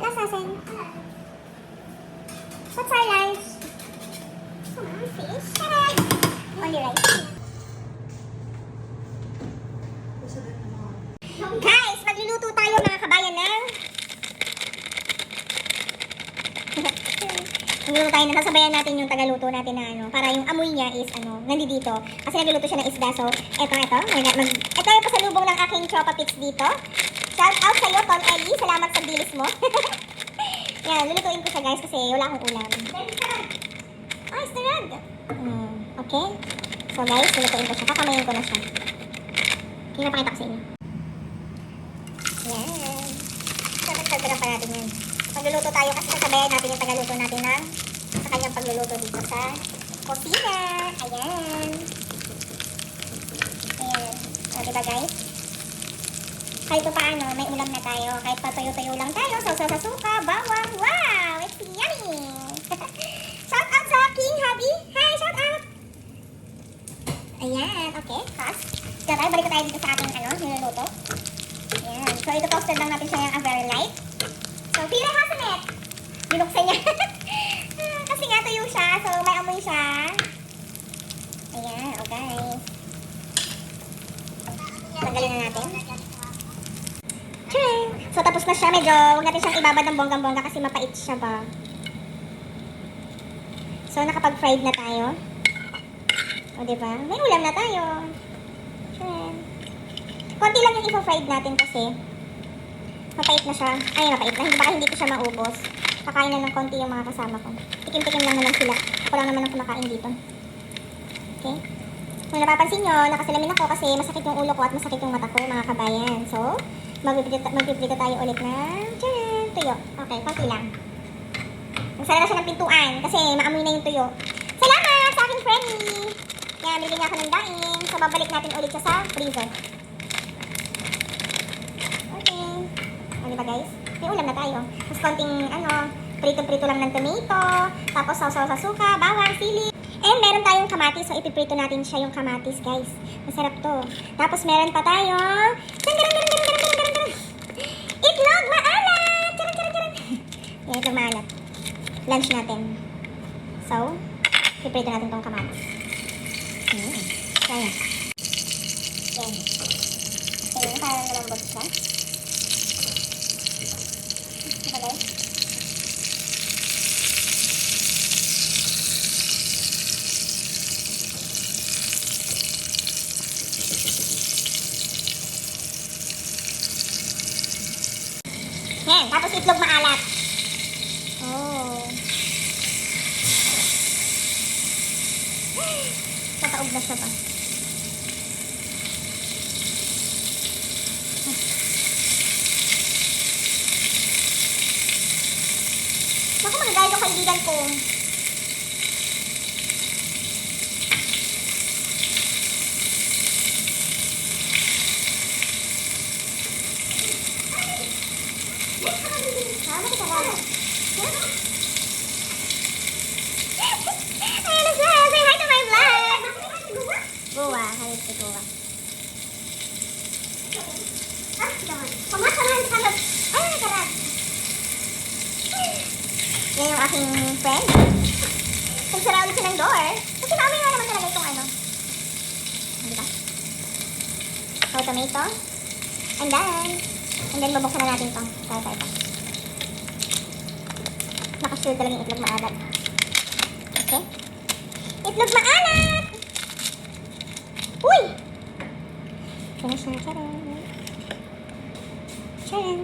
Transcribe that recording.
What's us in? What's our lunch? Fish. Sarap! Only rice. Guys, magluluto tayo mga kabayan ng magluluto tayo na sasabayan natin yung tagaluto natin na ano, para yung amoy niya is ano, nandito. Kasi nagluluto siya ng isda. So, ito. Ito yung pasalubong ng aking Chopa Pits dito. Shout out sa'yo, Tom Ellie. Salamat sa bilis mo. Yan, lulutuin ko siya guys kasi wala akong ulam. Ah, is the rug. Okay. So guys, lulutuin ko siya. Kakamayin ko na siya. Pinapakita ko sa inyo. Yan. Sabag-sabag pa natin yan. Pagluluto tayo kasi sasabayan natin yung tagaluto natin ng sa kanyang pagluluto dito sa kusina. Ayan. Ayan. So, diba guys? Kahit pa paano, may ulam na tayo. Kahit pa tuyo-tuyo lang tayo. So, sa suka, bawang. Wow! It's yummy! Shout out sa King Hubby. Hi! Shout out! Ayan. Okay. Fast. So, balik tayo dito sa ating niluluto. Ayan. So, ito toasted lang natin siya yung very light. So, Pira Hasanet. Binuksan niya. Kasi nga tuyo siya. So, may amoy siya. Ayan. Okay. Tanggalin na natin. Tcharam! So, tapos na siya. Medyo, huwag natin siyang ibabad ng bonggang-bongga kasi mapait siya ba. So, nakapag-fried na tayo. O, diba? May ulam na tayo. Tcharam! Konti lang yung ipa-fried natin kasi mapait na siya. Ay, mapait na. Baka hindi ko siya maubos. Kakain na ng konti yung mga kasama ko. Tikim-tikim lang naman sila. Ako lang naman ang kumakain dito. Okay? Kung napapansin nyo, nakasalamin ako kasi masakit yung ulo ko at masakit yung mata ko, mga kabayan. So, magpiprito tayo ulit ng tuyo. Okay, konti lang. Nagsara na siya ng pintuan kasi maamoy na yung tuyo. Salamat sa aking friendly! Yan, bili nga ako ng daing. So, babalik natin ulit siya sa freezer. Okay. O, diba guys? May ulam na tayo. Mas konting, prito-prito lang ng tomato. Tapos, sausaw sa suka, bawang, sili. And meron tayong kamatis. So, ipiprito natin siya yung kamatis, guys. Masarap to. Tapos, meron pa tayong itlog maalat! Charan! Yan, itlog maalat. Lunch natin. So, ipiprito natin tong kamatis. Ayan. Yan. Okay, parang malambot siya. Diba, guys? Yan, tapos itlog maalat. Oh. Tataog na siya pa. Naku, magagaya yung kaibigan ko. Goa, halit si Goa. Ay, nakarag. Yan yung aking friend. Nagsara ulit siya ng door. Kasi namin nga naman talaga itong diba? So, tomato. And then, babuksan na natin ito. Tayo. Nakasure talaga yung itlog maalat. Okay? Itlog maalat! Uy! Charan!